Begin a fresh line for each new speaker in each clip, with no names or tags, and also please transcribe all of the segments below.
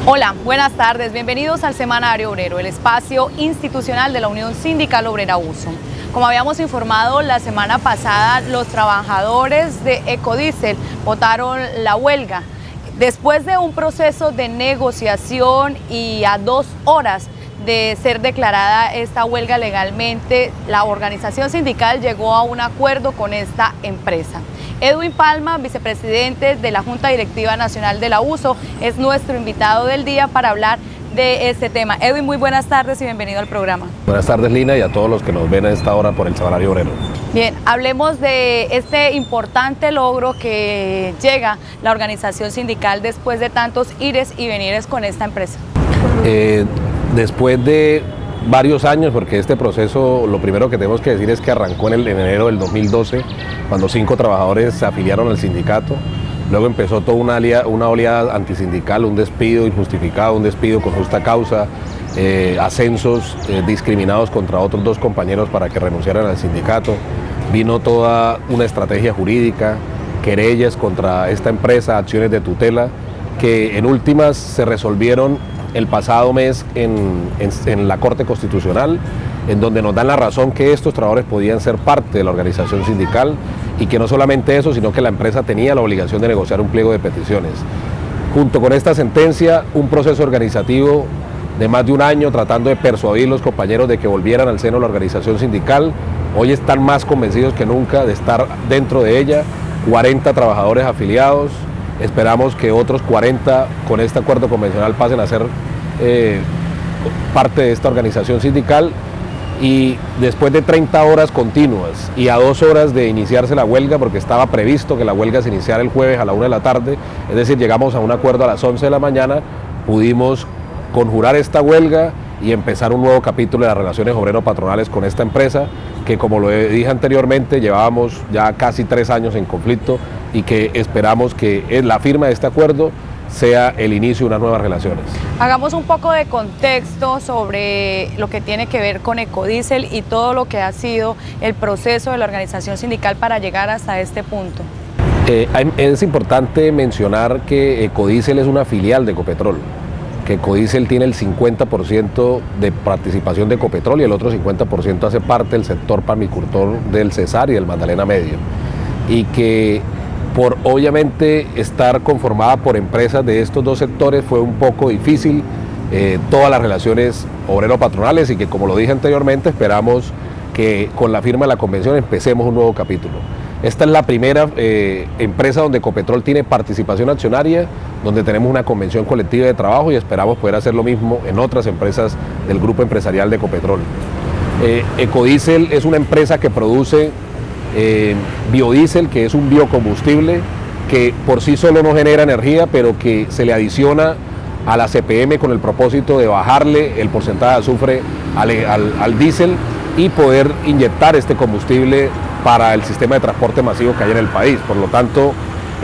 Hola, buenas tardes, bienvenidos al Semanario Obrero, el espacio institucional de la Unión Sindical Obrera USO. Como habíamos informado la semana pasada, los trabajadores de Ecodiesel votaron la huelga. Después de un proceso de negociación y a 2 horas de ser declarada esta huelga legalmente, la organización sindical llegó a un acuerdo con esta empresa. Edwin Palma, vicepresidente de la Junta Directiva Nacional de la USO, es nuestro invitado del día para hablar de este tema. Edwin, muy buenas tardes y bienvenido al programa.
Buenas tardes, Lina, y a todos los que nos ven a esta hora por el Semanario Obrero.
Bien, hablemos de este importante logro que llega la organización sindical después de tantos ires y venires con esta empresa.
Después de varios años, porque este proceso, lo primero que tenemos que decir es que arrancó en enero del 2012, cuando 5 trabajadores se afiliaron al sindicato. Luego empezó toda una oleada antisindical, un despido injustificado, un despido con justa causa, ascensos discriminados contra otros 2 compañeros para que renunciaran al sindicato. Vino toda una estrategia jurídica, querellas contra esta empresa, acciones de tutela, que en últimas se resolvieron el pasado mes en la Corte Constitucional, en donde nos dan la razón que estos trabajadores podían ser parte de la organización sindical y que no solamente eso, sino que la empresa tenía la obligación de negociar un pliego de peticiones. Junto con esta sentencia, un proceso organizativo de más de un año tratando de persuadir a los compañeros de que volvieran al seno de la organización sindical. Hoy están más convencidos que nunca de estar dentro de ella, 40 trabajadores afiliados. Esperamos que otros 40 con este acuerdo convencional pasen a ser parte de esta organización sindical, y después de 30 horas continuas y a 2 horas de iniciarse la huelga, porque estaba previsto que la huelga se iniciara el jueves a la 1 de la tarde, es decir, llegamos a un acuerdo a las 11 de la mañana, pudimos conjurar esta huelga y empezar un nuevo capítulo de las relaciones obrero-patronales con esta empresa, que como lo dije anteriormente, llevábamos ya casi 3 años en conflicto y que esperamos que la firma de este acuerdo sea el inicio de unas nuevas relaciones.
Hagamos un poco de contexto sobre lo que tiene que ver con Ecodiesel y todo lo que ha sido el proceso de la organización sindical para llegar hasta este punto.
Es importante mencionar que Ecodiesel es una filial de Ecopetrol, que Ecodiesel tiene el 50% de participación de Ecopetrol y el otro 50% hace parte del sector palmicultor del Cesar y del Magdalena Medio, y que por obviamente estar conformada por empresas de estos 2 sectores fue un poco difícil todas las relaciones obrero-patronales, y que, como lo dije anteriormente, esperamos que con la firma de la convención empecemos un nuevo capítulo. Esta es la primera empresa donde Ecopetrol tiene participación accionaria, donde tenemos una convención colectiva de trabajo, y esperamos poder hacer lo mismo en otras empresas del grupo empresarial de Ecopetrol. Ecodiesel es una empresa que produce biodiesel, que es un biocombustible que por sí solo no genera energía, pero que se le adiciona a la CPM con el propósito de bajarle el porcentaje de azufre al diésel y poder inyectar este combustible para el sistema de transporte masivo que hay en el país. Por lo tanto,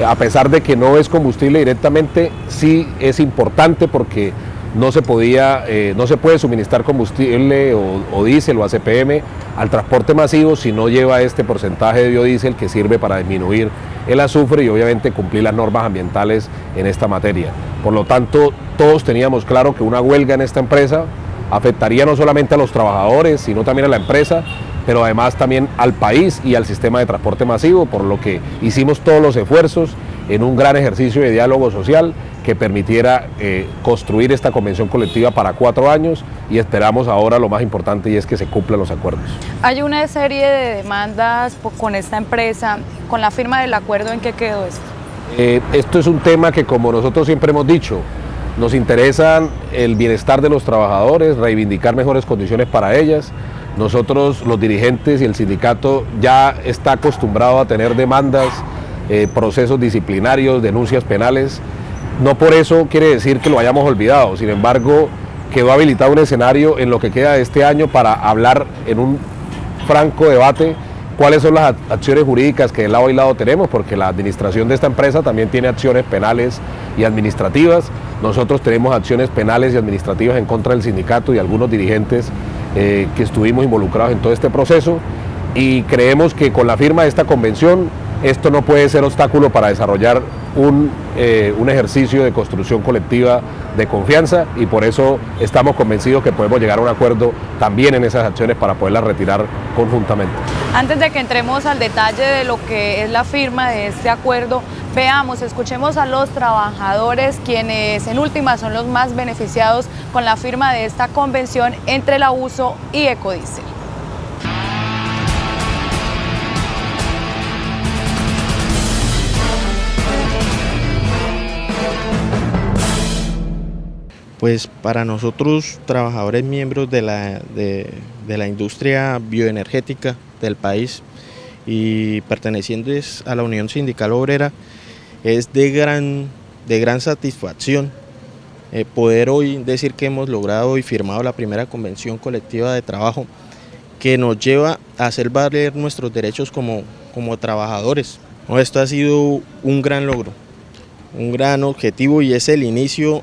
a pesar de que no es combustible directamente, sí es importante, porque no se puede suministrar combustible o diésel o ACPM al transporte masivo si no lleva este porcentaje de biodiesel, que sirve para disminuir el azufre y obviamente cumplir las normas ambientales en esta materia. Por lo tanto, todos teníamos claro que una huelga en esta empresa afectaría no solamente a los trabajadores, sino también a la empresa, pero además también al país y al sistema de transporte masivo, por lo que hicimos todos los esfuerzos en un gran ejercicio de diálogo social que permitiera construir esta convención colectiva para 4 años, y esperamos ahora lo más importante, y es que se cumplan los acuerdos.
Hay una serie de demandas con esta empresa. Con la firma del acuerdo, ¿en qué quedó esto?
Esto es un tema que, como nosotros siempre hemos dicho, nos interesa el bienestar de los trabajadores, reivindicar mejores condiciones para ellas. Nosotros, los dirigentes y el sindicato, ya está acostumbrado a tener demandas, procesos disciplinarios, denuncias penales. No por eso quiere decir que lo hayamos olvidado. Sin embargo, quedó habilitado un escenario en lo que queda de este año para hablar en un franco debate cuáles son las acciones jurídicas que de lado y lado tenemos, porque la administración de esta empresa también tiene acciones penales y administrativas. Nosotros tenemos acciones penales y administrativas en contra del sindicato y algunos dirigentes que estuvimos involucrados en todo este proceso, y creemos que con la firma de esta convención esto no puede ser obstáculo para desarrollar un ejercicio de construcción colectiva de confianza, y por eso estamos convencidos que podemos llegar a un acuerdo también en esas acciones para poderlas retirar conjuntamente.
Antes de que entremos al detalle de lo que es la firma de este acuerdo, escuchemos a los trabajadores, quienes en última son los más beneficiados con la firma de esta convención entre la USO y Ecodiesel.
Pues para nosotros, trabajadores miembros de la industria bioenergética del país y pertenecientes a la Unión Sindical Obrera, es de gran satisfacción poder hoy decir que hemos logrado y firmado la primera convención colectiva de trabajo que nos lleva a hacer valer nuestros derechos como trabajadores. Esto ha sido un gran logro, un gran objetivo, y es el inicio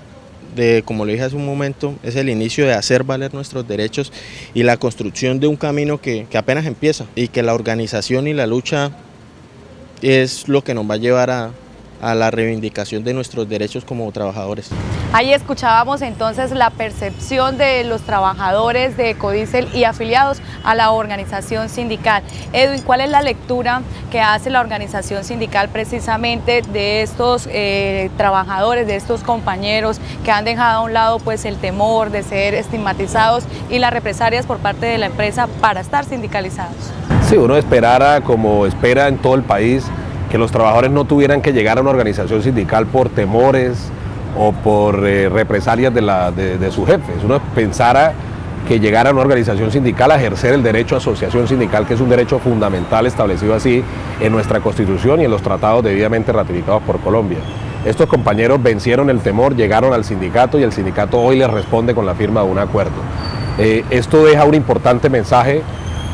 como lo dije hace un momento, es el inicio de hacer valer nuestros derechos y la construcción de un camino que apenas empieza, y que la organización y la lucha es lo que nos va a llevar a la reivindicación de nuestros derechos como trabajadores.
Ahí escuchábamos entonces la percepción de los trabajadores de Ecodiesel y afiliados a la organización sindical. Edwin, ¿cuál es la lectura que hace la organización sindical precisamente de estos trabajadores, de estos compañeros que han dejado a un lado pues el temor de ser estigmatizados y las represalias por parte de la empresa para estar sindicalizados?
Sí, uno esperara, como espera en todo el país, que los trabajadores no tuvieran que llegar a una organización sindical por temores o por represalias de sus jefes. Uno pensara que llegara a una organización sindical a ejercer el derecho a asociación sindical, que es un derecho fundamental establecido así en nuestra Constitución y en los tratados debidamente ratificados por Colombia. Estos compañeros vencieron el temor, llegaron al sindicato, y el sindicato hoy les responde con la firma de un acuerdo. Esto deja un importante mensaje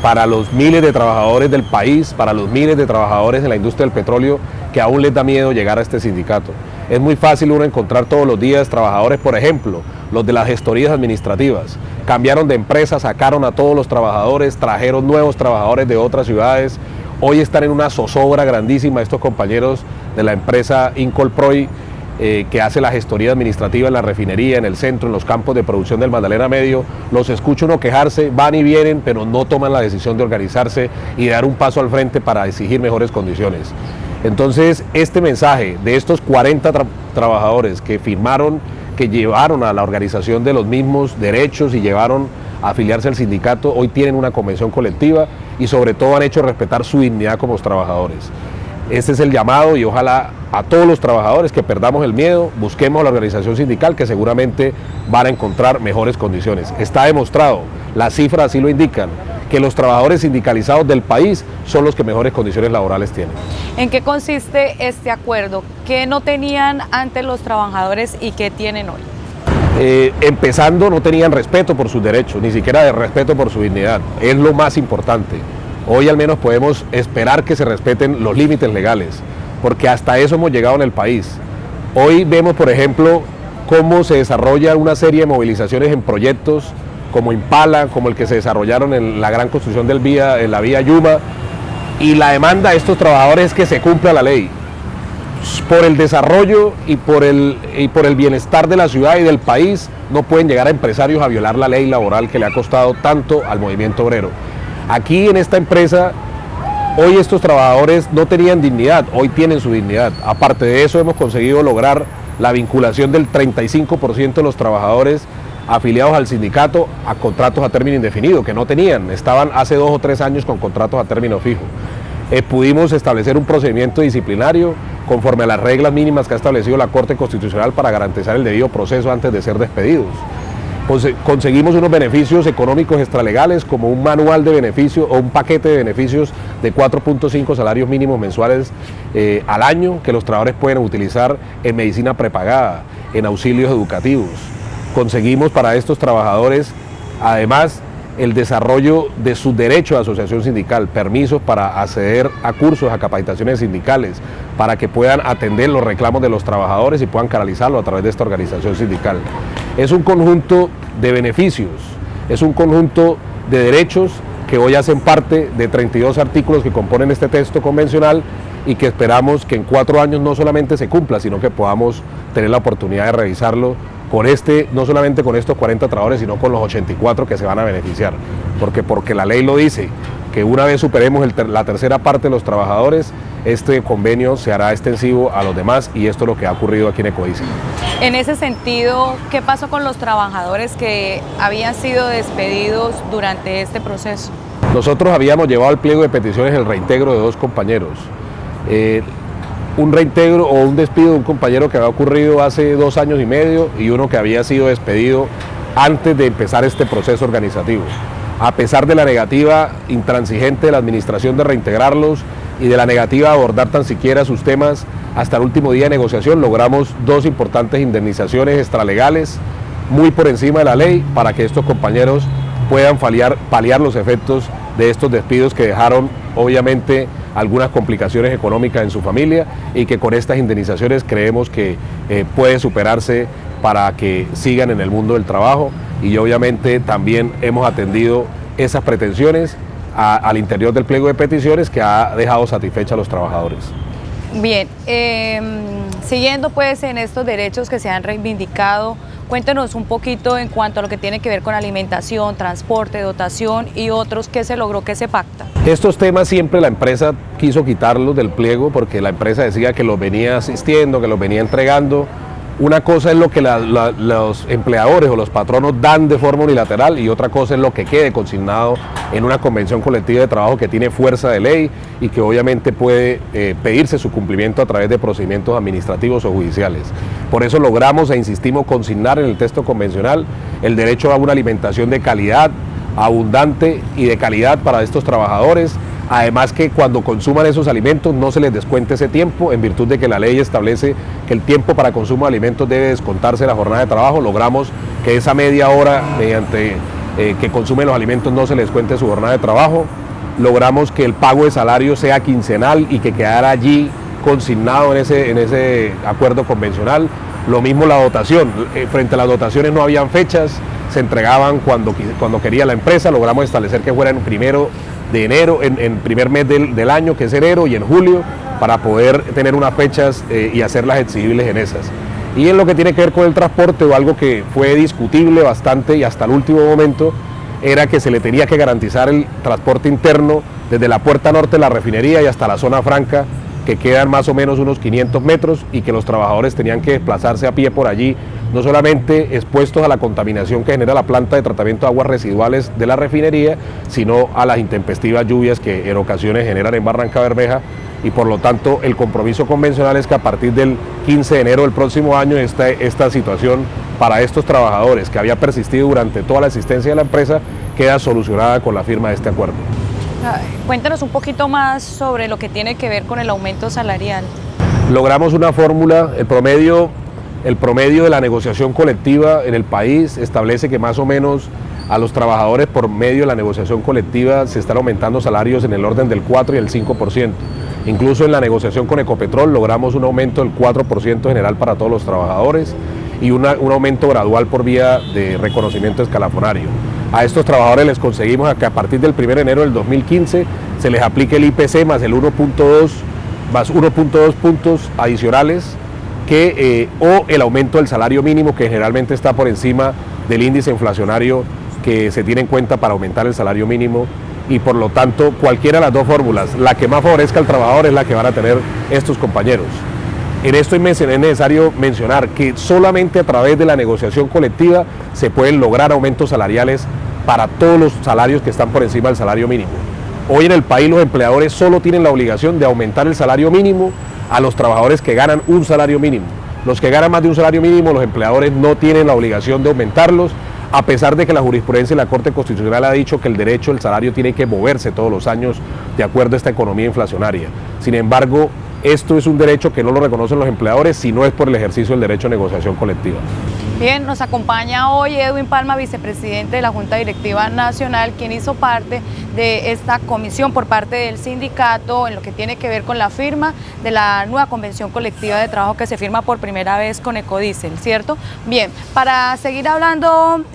para los miles de trabajadores del país, para los miles de trabajadores en la industria del petróleo que aún les da miedo llegar a este sindicato. Es muy fácil uno encontrar todos los días trabajadores, por ejemplo, los de las gestorías administrativas. Cambiaron de empresa, sacaron a todos los trabajadores, trajeron nuevos trabajadores de otras ciudades. Hoy están en una zozobra grandísima estos compañeros de la empresa Incolproy, que hace la gestoría administrativa en la refinería, en el centro, en los campos de producción del Magdalena Medio. Los escucho uno quejarse, van y vienen, pero no toman la decisión de organizarse y de dar un paso al frente para exigir mejores condiciones. Entonces, este mensaje de estos 40 trabajadores que firmaron, que llevaron a la organización de los mismos derechos y llevaron a afiliarse al sindicato, hoy tienen una convención colectiva y sobre todo han hecho respetar su dignidad como trabajadores. Este es el llamado, y ojalá a todos los trabajadores que perdamos el miedo, busquemos la organización sindical, que seguramente van a encontrar mejores condiciones. Está demostrado, las cifras así lo indican, que los trabajadores sindicalizados del país son los que mejores condiciones laborales tienen.
¿En qué consiste este acuerdo? ¿Qué no tenían antes los trabajadores y qué tienen hoy?
Empezando, no tenían respeto por sus derechos, ni siquiera de respeto por su dignidad. Es lo más importante. Hoy al menos podemos esperar que se respeten los límites legales, porque hasta eso hemos llegado en el país. Hoy vemos, por ejemplo, cómo se desarrolla una serie de movilizaciones en proyectos como Impala, como el que se desarrollaron en la gran construcción en la vía Yuma, y la demanda de estos trabajadores es que se cumpla la ley. Por el desarrollo y por el bienestar de la ciudad y del país, no pueden llegar a empresarios a violar la ley laboral que le ha costado tanto al movimiento obrero. Aquí en esta empresa, hoy estos trabajadores no tenían dignidad, hoy tienen su dignidad. Aparte de eso, hemos conseguido lograr la vinculación del 35% de los trabajadores afiliados al sindicato a contratos a término indefinido, que no tenían, estaban hace 2 o 3 años con contratos a término fijo. Pudimos establecer un procedimiento disciplinario conforme a las reglas mínimas que ha establecido la Corte Constitucional para garantizar el debido proceso antes de ser despedidos. Conseguimos unos beneficios económicos extralegales, como un manual de beneficios o un paquete de beneficios de 4.5 salarios mínimos mensuales al año, que los trabajadores pueden utilizar en medicina prepagada, en auxilios educativos. Conseguimos para estos trabajadores, además, el desarrollo de su derecho a asociación sindical, permisos para acceder a cursos, a capacitaciones sindicales, para que puedan atender los reclamos de los trabajadores y puedan canalizarlo a través de esta organización sindical. Es un conjunto de beneficios, es un conjunto de derechos que hoy hacen parte de 32 artículos que componen este texto convencional y que esperamos que en 4 años no solamente se cumpla, sino que podamos tener la oportunidad de revisarlo con no solamente con estos 40 trabajadores, sino con los 84 que se van a beneficiar. Porque la ley lo dice, que una vez superemos la tercera parte de los trabajadores, este convenio se hará extensivo a los demás y esto es lo que ha ocurrido aquí en Ecodiesel.
En ese sentido, ¿qué pasó con los trabajadores que habían sido despedidos durante este proceso?
Nosotros habíamos llevado al pliego de peticiones el reintegro de 2 compañeros. Un reintegro o un despido de un compañero que había ocurrido hace 2 años y medio y uno que había sido despedido antes de empezar este proceso organizativo. A pesar de la negativa intransigente de la administración de reintegrarlos y de la negativa de abordar tan siquiera sus temas hasta el último día de negociación, logramos 2 importantes indemnizaciones extralegales muy por encima de la ley para que estos compañeros puedan paliar los efectos de estos despidos que dejaron obviamente algunas complicaciones económicas en su familia y que con estas indemnizaciones creemos que puede superarse para que sigan en el mundo del trabajo y obviamente también hemos atendido esas pretensiones al interior del pliego de peticiones que ha dejado satisfecha a los trabajadores.
Bien, siguiendo pues en estos derechos que se han reivindicado, cuéntenos un poquito en cuanto a lo que tiene que ver con alimentación, transporte, dotación y otros, ¿qué se logró, qué se pacta?
Estos temas siempre la empresa quiso quitarlos del pliego porque la empresa decía que los venía asistiendo, que los venía entregando. Una cosa es lo que los empleadores o los patronos dan de forma unilateral y otra cosa es lo que quede consignado en una convención colectiva de trabajo que tiene fuerza de ley y que obviamente puede pedirse su cumplimiento a través de procedimientos administrativos o judiciales. Por eso logramos e insistimos consignar en el texto convencional el derecho a una alimentación de calidad, abundante y de calidad para estos trabajadores. Además que cuando consuman esos alimentos no se les descuente ese tiempo, en virtud de que la ley establece que el tiempo para consumo de alimentos debe descontarse de la jornada de trabajo. Logramos que esa media hora mediante que consumen los alimentos no se les descuente su jornada de trabajo. Logramos que el pago de salario sea quincenal y que quedara allí consignado en ese acuerdo convencional. Lo mismo la dotación, frente a las dotaciones no habían fechas, se entregaban cuando quería la empresa. Logramos establecer que fuera en 1 de enero, en primer mes del año, que es enero, y en julio, para poder tener unas fechas y hacerlas exigibles en esas. Y en lo que tiene que ver con el transporte, o algo que fue discutible bastante y hasta el último momento, era que se le tenía que garantizar el transporte interno desde la puerta norte de la refinería y hasta la zona franca, que quedan más o menos unos 500 metros, y que los trabajadores tenían que desplazarse a pie por allí, no solamente expuestos a la contaminación que genera la planta de tratamiento de aguas residuales de la refinería, sino a las intempestivas lluvias que en ocasiones generan en Barrancabermeja, y por lo tanto el compromiso convencional es que a partir del 15 de enero del próximo año esta situación para estos trabajadores que había persistido durante toda la existencia de la empresa queda solucionada con la firma de este acuerdo.
Cuéntanos un poquito más sobre lo que tiene que ver con el aumento salarial.
Logramos una fórmula, el promedio de la negociación colectiva en el país establece que más o menos a los trabajadores por medio de la negociación colectiva se están aumentando salarios en el orden del 4 y el 5%. Incluso en la negociación con Ecopetrol logramos un aumento del 4% general para todos los trabajadores y un aumento gradual por vía de reconocimiento escalafonario. A estos trabajadores les conseguimos que a partir del 1 de enero del 2015 se les aplique el IPC más el 1.2 puntos adicionales o el aumento del salario mínimo, que generalmente está por encima del índice inflacionario que se tiene en cuenta para aumentar el salario mínimo, y por lo tanto cualquiera de las 2 fórmulas, la que más favorezca al trabajador, es la que van a tener estos compañeros. En esto es necesario mencionar que solamente a través de la negociación colectiva se pueden lograr aumentos salariales para todos los salarios que están por encima del salario mínimo. Hoy en el país los empleadores solo tienen la obligación de aumentar el salario mínimo a los trabajadores que ganan un salario mínimo. Los que ganan más de un salario mínimo, los empleadores no tienen la obligación de aumentarlos, a pesar de que la jurisprudencia de la Corte Constitucional ha dicho que el derecho al salario tiene que moverse todos los años de acuerdo a esta economía inflacionaria. Sin embargo, esto es un derecho que no lo reconocen los empleadores si no es por el ejercicio del derecho a negociación colectiva.
Bien, nos acompaña hoy Edwin Palma, vicepresidente de la Junta Directiva Nacional, quien hizo parte de esta comisión por parte del sindicato en lo que tiene que ver con la firma de la nueva convención colectiva de trabajo que se firma por primera vez con Ecodiesel, ¿cierto? Bien, para seguir hablando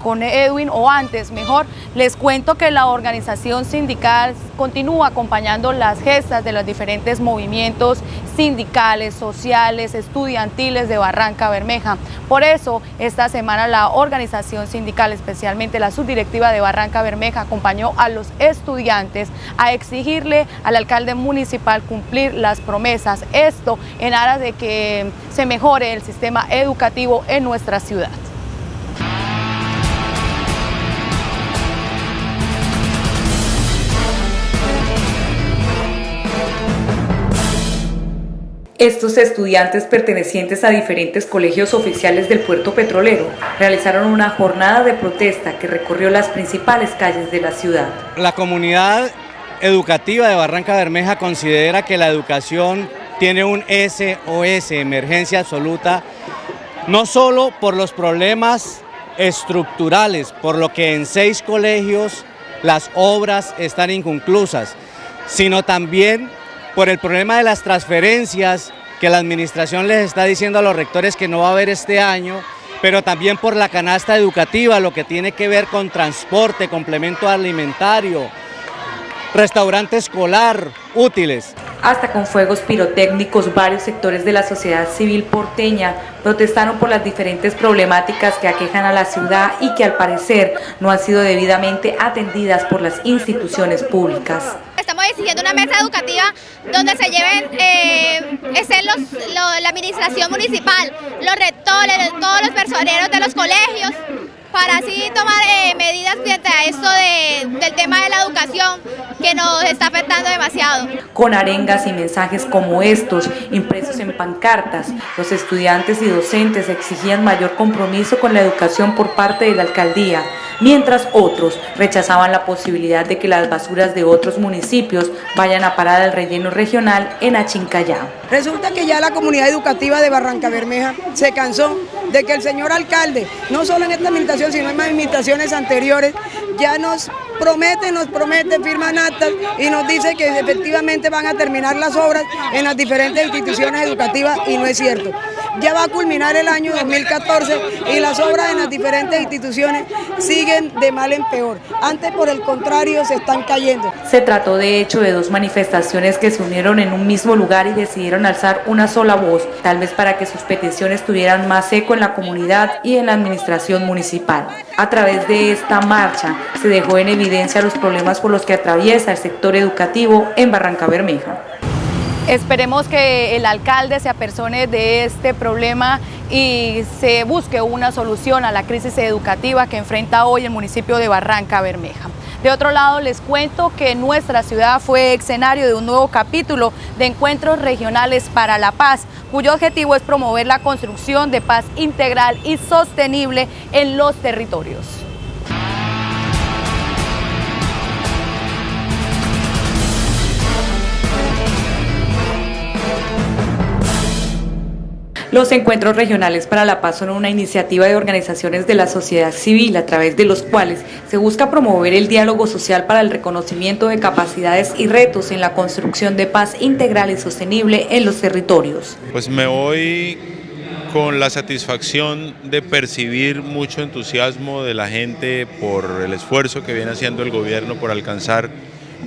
con Edwin, o antes mejor, les cuento que la organización sindical continúa acompañando las gestas de los diferentes movimientos sindicales, sociales, estudiantiles de Barranca Bermeja. Por eso, esta semana la organización sindical, especialmente la subdirectiva de Barranca Bermeja, acompañó a los estudiantes a exigirle al alcalde municipal cumplir las promesas. Esto en aras de que se mejore el sistema educativo en nuestra ciudad. Estos estudiantes pertenecientes a diferentes colegios oficiales del puerto petrolero realizaron una jornada de protesta que recorrió las principales calles de la ciudad.
La comunidad educativa de Barranca Bermeja considera que la educación tiene un SOS, emergencia absoluta, no solo por los problemas estructurales, por lo que en 6 colegios las obras están inconclusas, sino también por el problema de las transferencias que la administración les está diciendo a los rectores que no va a haber este año, pero también por la canasta educativa, lo que tiene que ver con transporte, complemento alimentario, restaurante escolar, útiles.
Hasta con fuegos pirotécnicos, varios sectores de la sociedad civil porteña protestaron por las diferentes problemáticas que aquejan a la ciudad y que al parecer no han sido debidamente atendidas por las instituciones públicas.
Estamos exigiendo una mesa educativa donde se lleven la administración municipal, los rectores, todos los personeros de los colegios, para así tomar medidas frente a esto del tema de la educación que nos está afectando demasiado.
Con arengas y mensajes como estos, impresos en pancartas, los estudiantes y docentes exigían mayor compromiso con la educación por parte de la alcaldía, mientras otros rechazaban la posibilidad de que las basuras de otros municipios vayan a parar al relleno regional en Achincayá.
Resulta que ya la comunidad educativa de Barranca Bermeja se cansó de que el señor alcalde, no solo en esta administración, sino en más administraciones anteriores, ya nos promete, firman actas y nos dice que efectivamente van a terminar las obras en las diferentes instituciones educativas, y no es cierto. Ya va a culminar el año 2014 y las obras en las diferentes instituciones siguen de mal en peor. Antes, por el contrario, se están cayendo.
Se trató de hecho de 2 manifestaciones que se unieron en un mismo lugar y decidieron alzar una sola voz, tal vez para que sus peticiones tuvieran más eco en la comunidad y en la administración municipal. A través de esta marcha se dejó en evidencia los problemas por los que atraviesa el sector educativo en Barranca Bermeja. Esperemos que el alcalde se apersone de este problema y se busque una solución a la crisis educativa que enfrenta hoy el municipio de Barranca Bermeja. De otro lado, les cuento que nuestra ciudad fue escenario de un nuevo capítulo de encuentros regionales para la paz, cuyo objetivo es promover la construcción de paz integral y sostenible en los territorios. Los encuentros regionales para la paz son una iniciativa de organizaciones de la sociedad civil a través de los cuales se busca promover el diálogo social para el reconocimiento de capacidades y retos en la construcción de paz integral y sostenible en los territorios.
Pues me voy con la satisfacción de percibir mucho entusiasmo de la gente por el esfuerzo que viene haciendo el gobierno por alcanzar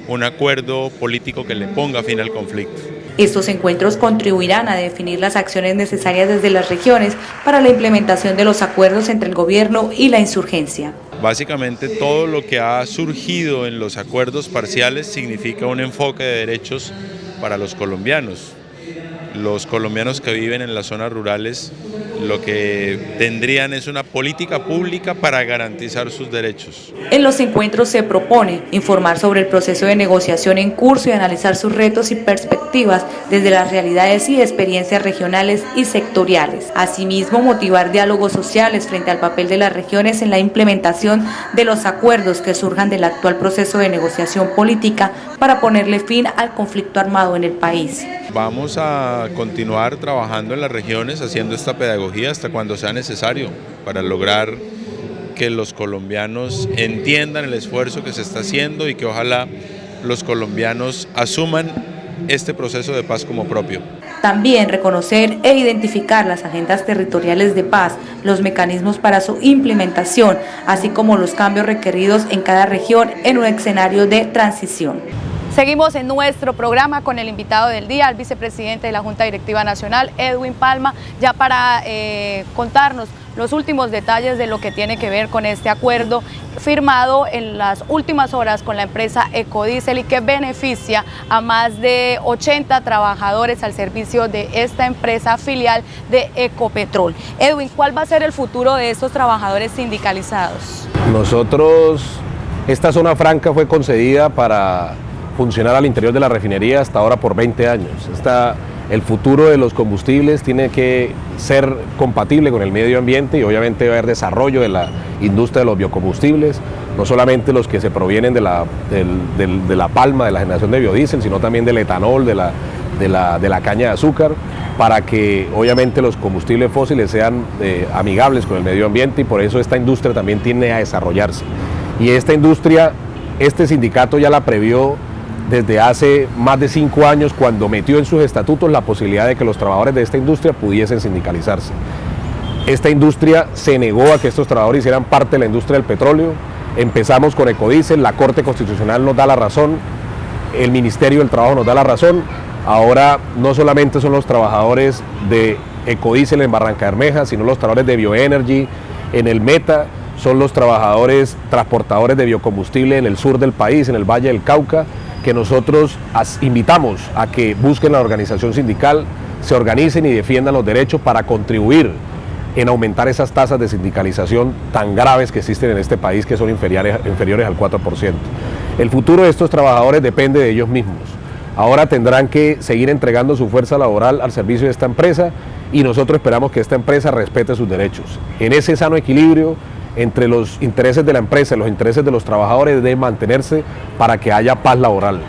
un acuerdo político que le ponga fin al conflicto.
Estos encuentros contribuirán a definir las acciones necesarias desde las regiones para la implementación de los acuerdos entre el gobierno y la insurgencia.
Básicamente todo lo que ha surgido en los acuerdos parciales significa un enfoque de derechos para los colombianos. Los colombianos que viven en las zonas rurales lo que tendrían es una política pública para garantizar sus derechos.
En los encuentros se propone informar sobre el proceso de negociación en curso y analizar sus retos y perspectivas desde las realidades y experiencias regionales y sectoriales. Asimismo, motivar diálogos sociales frente al papel de las regiones en la implementación de los acuerdos que surjan del actual proceso de negociación política para ponerle fin al conflicto armado en el país.
Vamos a continuar trabajando en las regiones haciendo esta pedagogía pedagogía hasta cuando sea necesario para lograr que los colombianos entiendan el esfuerzo que se está haciendo y que ojalá los colombianos asuman este proceso de paz como propio.
También reconocer e identificar las agendas territoriales de paz, los mecanismos para su implementación, así como los cambios requeridos en cada región en un escenario de transición.
Seguimos en nuestro programa con el invitado del día, el vicepresidente de la Junta Directiva Nacional, Edwin Palma, ya para contarnos los últimos detalles de lo que tiene que ver con este acuerdo firmado en las últimas horas con la empresa Ecodiesel y que beneficia a más de 80 trabajadores al servicio de esta empresa filial de Ecopetrol. Edwin, ¿cuál va a ser el futuro de estos trabajadores sindicalizados?
Esta zona franca fue concedida para funcionar al interior de la refinería hasta ahora por 20 años. El futuro de los combustibles tiene que ser compatible con el medio ambiente y obviamente va a haber desarrollo de la industria de los biocombustibles, no solamente los que se provienen de la palma, de la generación de biodiesel, sino también del etanol, de la caña de azúcar, para que obviamente los combustibles fósiles sean amigables con el medio ambiente, y por eso esta industria también tiende a desarrollarse. Y esta industria, este sindicato ya la previó desde hace más de 5 años, cuando metió en sus estatutos la posibilidad de que los trabajadores de esta industria pudiesen sindicalizarse. Esta industria se negó a que estos trabajadores hicieran parte de la industria del petróleo. Empezamos con Ecodiesel, la Corte Constitucional nos da la razón, el Ministerio del Trabajo nos da la razón. Ahora no solamente son los trabajadores de Ecodiesel en Barranca Bermeja, sino los trabajadores de Bioenergy en el Meta, son los trabajadores transportadores de biocombustible en el sur del país, en el Valle del Cauca, que nosotros invitamos a que busquen la organización sindical, se organicen y defiendan los derechos para contribuir en aumentar esas tasas de sindicalización tan graves que existen en este país, que son inferiores al 4%. El futuro de estos trabajadores depende de ellos mismos. Ahora tendrán que seguir entregando su fuerza laboral al servicio de esta empresa, y nosotros esperamos que esta empresa respete sus derechos. En ese sano equilibrio entre los intereses de la empresa y los intereses de los trabajadores debe mantenerse para que haya paz laboral.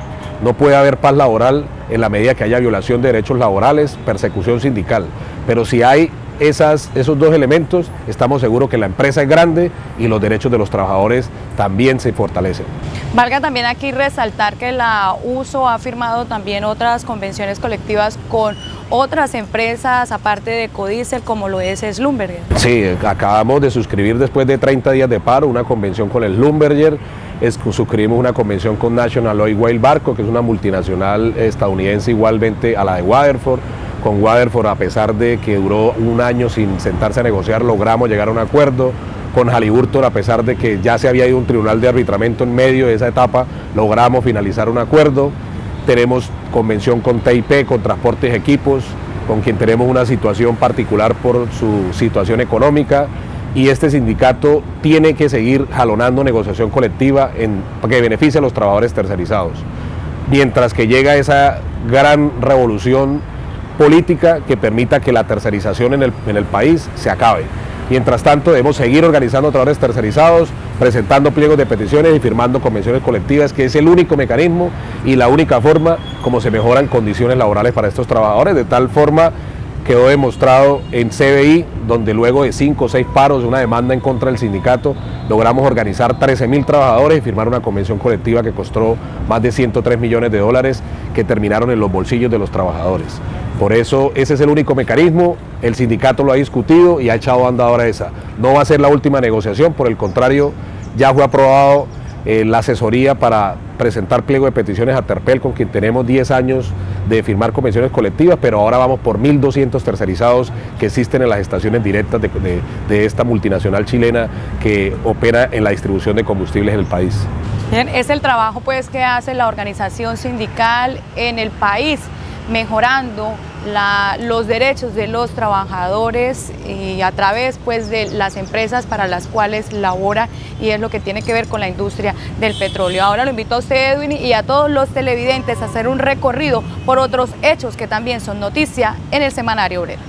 No puede haber paz laboral en la medida que haya violación de derechos laborales, persecución sindical. Pero si hay esos dos elementos, estamos seguros que la empresa es grande y los derechos de los trabajadores también se fortalecen.
Valga también aquí resaltar que la USO ha firmado también otras convenciones colectivas con otras empresas, aparte de Ecodiesel, como lo es Schlumberger.
Sí, acabamos de suscribir después de 30 días de paro una convención con el Schlumberger, suscribimos una convención con National Oil Whale Barco, que es una multinacional estadounidense igualmente a la de Waterford. Con Waterford, a pesar de que duró un año sin sentarse a negociar, logramos llegar a un acuerdo. Con Halliburton, a pesar de que ya se había ido un tribunal de arbitramiento en medio de esa etapa, logramos finalizar un acuerdo. Tenemos convención con TIP, con Transportes y Equipos, con quien tenemos una situación particular por su situación económica, y este sindicato tiene que seguir jalonando negociación colectiva que beneficie a los trabajadores tercerizados, mientras que llega esa gran revolución política que permita que la tercerización en el país se acabe. Mientras tanto, debemos seguir organizando trabajadores tercerizados, presentando pliegos de peticiones y firmando convenciones colectivas, que es el único mecanismo y la única forma como se mejoran condiciones laborales para estos trabajadores. De tal forma quedó demostrado en CBI, donde luego de 5 o 6 paros, una demanda en contra del sindicato, logramos organizar 13.000 trabajadores y firmar una convención colectiva que costó más de 103 millones de dólares, que terminaron en los bolsillos de los trabajadores. Por eso ese es el único mecanismo, el sindicato lo ha discutido y ha echado andador a esa. No va a ser la última negociación, por el contrario, ya fue aprobado la asesoría para presentar pliego de peticiones a Terpel, con quien tenemos 10 años de firmar convenciones colectivas, pero ahora vamos por 1.200 tercerizados que existen en las estaciones directas de esta multinacional chilena que opera en la distribución de combustibles en el país.
Bien, es el trabajo pues que hace la organización sindical en el país, mejorando los derechos de los trabajadores y a través pues de las empresas para las cuales labora, y es lo que tiene que ver con la industria del petróleo. Ahora lo invito a usted, Edwin, y a todos los televidentes a hacer un recorrido por otros hechos que también son noticia en el Semanario Obrero.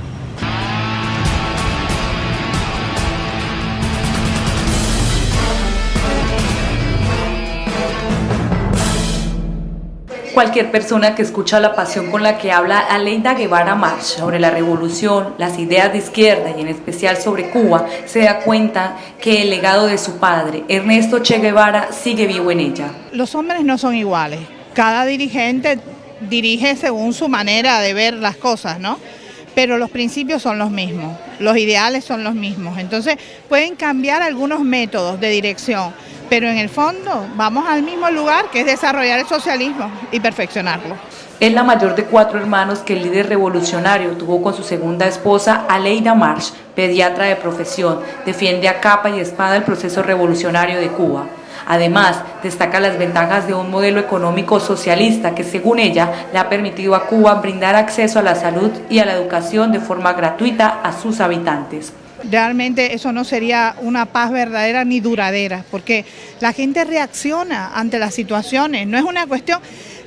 Cualquier persona que escucha la pasión con la que habla Aleida Guevara March sobre la revolución, las ideas de izquierda y en especial sobre Cuba, se da cuenta que el legado de su padre, Ernesto Che Guevara, sigue vivo en ella.
Los hombres no son iguales, cada dirigente dirige según su manera de ver las cosas, ¿no? Pero los principios son los mismos, los ideales son los mismos, entonces pueden cambiar algunos métodos de dirección, pero en el fondo vamos al mismo lugar, que es desarrollar el socialismo y perfeccionarlo.
Es la mayor de 4 hermanos que el líder revolucionario tuvo con su segunda esposa, Aleida March, pediatra de profesión, defiende a capa y espada el proceso revolucionario de Cuba. Además, destaca las ventajas de un modelo económico socialista que, según ella, le ha permitido a Cuba brindar acceso a la salud y a la educación de forma gratuita a sus habitantes.
Realmente eso no sería una paz verdadera ni duradera, porque la gente reacciona ante las situaciones, no es una cuestión...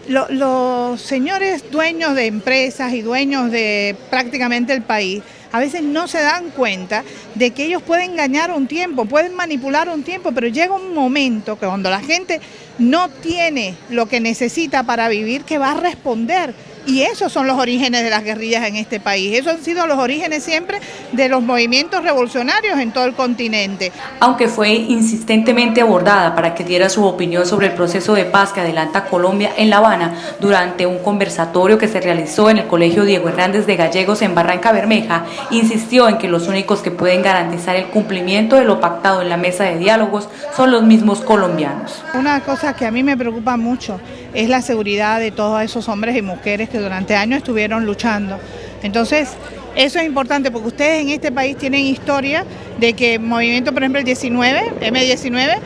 Los señores dueños de empresas y dueños de prácticamente el país a veces no se dan cuenta de que ellos pueden engañar un tiempo, pueden manipular un tiempo, pero llega un momento que cuando la gente no tiene lo que necesita para vivir, que va a responder. Y esos son los orígenes de las guerrillas en este país. Esos han sido los orígenes siempre de los movimientos revolucionarios en todo el continente.
Aunque fue insistentemente abordada para que diera su opinión sobre el proceso de paz que adelanta Colombia en La Habana durante un conversatorio que se realizó en el Colegio Diego Hernández de Gallegos en Barranca Bermeja, insistió en que los únicos que pueden garantizar el cumplimiento de lo pactado en la mesa de diálogos son los mismos colombianos.
Una cosa que a mí me preocupa mucho es la seguridad de todos esos hombres y mujeres que durante años estuvieron luchando. Entonces, eso es importante porque ustedes en este país tienen historia de que movimiento, por ejemplo, el 19, M19,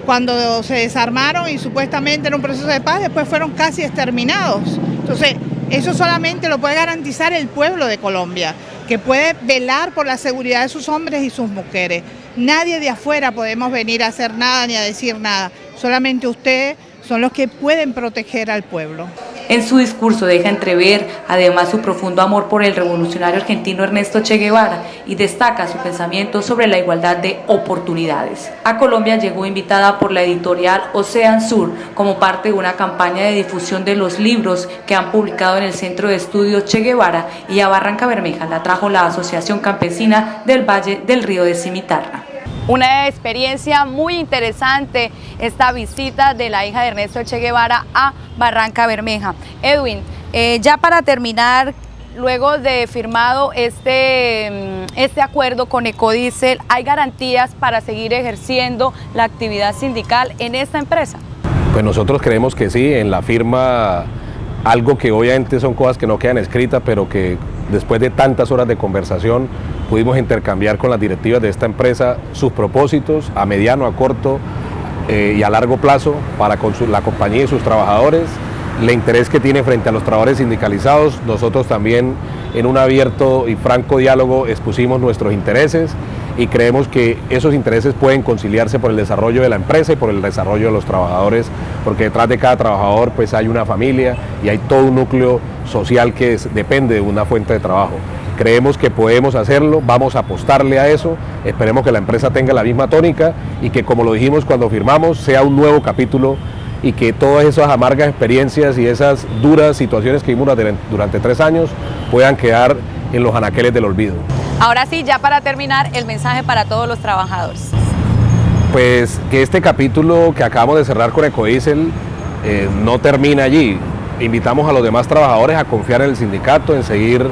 cuando se desarmaron y supuestamente era un proceso de paz, después fueron casi exterminados. Entonces, eso solamente lo puede garantizar el pueblo de Colombia, que puede velar por la seguridad de sus hombres y sus mujeres. Nadie de afuera podemos venir a hacer nada ni a decir nada, solamente ustedes son los que pueden proteger al pueblo.
En su discurso deja entrever además su profundo amor por el revolucionario argentino Ernesto Che Guevara y destaca su pensamiento sobre la igualdad de oportunidades. A Colombia llegó invitada por la editorial Ocean Sur como parte de una campaña de difusión de los libros que han publicado en el Centro de Estudios Che Guevara, y a Barranca Bermeja la trajo la Asociación Campesina del Valle del Río de Cimitarra.
Una experiencia muy interesante esta visita de la hija de Ernesto Che Guevara a Barranca Bermeja. Edwin, ya para terminar, luego de firmado este acuerdo con Ecodiesel, ¿hay garantías para seguir ejerciendo la actividad sindical en esta empresa?
Pues nosotros creemos que sí, en la firma, algo que obviamente son cosas que no quedan escritas, pero que después de tantas horas de conversación pudimos intercambiar con las directivas de esta empresa sus propósitos a mediano, a corto y a largo plazo para con la compañía y sus trabajadores, el interés que tiene frente a los trabajadores sindicalizados. Nosotros también en un abierto y franco diálogo expusimos nuestros intereses y creemos que esos intereses pueden conciliarse por el desarrollo de la empresa y por el desarrollo de los trabajadores, porque detrás de cada trabajador pues hay una familia y hay todo un núcleo social que depende de una fuente de trabajo. Creemos que podemos hacerlo, vamos a apostarle a eso, esperemos que la empresa tenga la misma tónica y que, como lo dijimos cuando firmamos, sea un nuevo capítulo y que todas esas amargas experiencias y esas duras situaciones que vimos durante 3 años puedan quedar en los anaqueles del olvido.
Ahora sí, ya para terminar, el mensaje para todos los trabajadores.
Pues que este capítulo que acabamos de cerrar con Ecodiesel no termina allí. Invitamos a los demás trabajadores a confiar en el sindicato, en seguir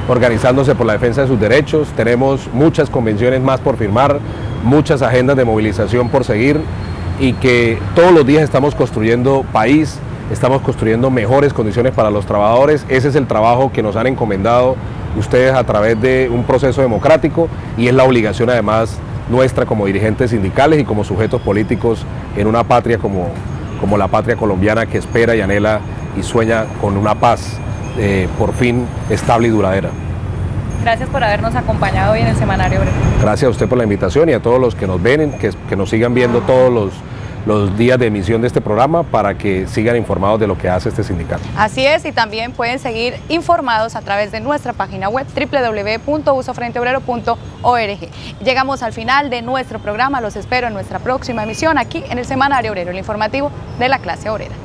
organizándose por la defensa de sus derechos. Tenemos muchas convenciones más por firmar, muchas agendas de movilización por seguir, y que todos los días estamos construyendo país, estamos construyendo mejores condiciones para los trabajadores. Ese es el trabajo que nos han encomendado ustedes a través de un proceso democrático, y es la obligación además nuestra como dirigentes sindicales y como sujetos políticos en una patria como la patria colombiana, que espera y anhela y sueña con una paz por fin estable y duradera.
Gracias por habernos acompañado hoy en el Semanario Obrero.
Gracias a usted por la invitación y a todos los que nos ven, que nos sigan viendo todos los días de emisión de este programa para que sigan informados de lo que hace este sindicato.
Así es, y también pueden seguir informados a través de nuestra página web www.usofrenteobrero.org. Llegamos al final de nuestro programa, los espero en nuestra próxima emisión aquí en el Semanario Obrero, el informativo de la clase obrera.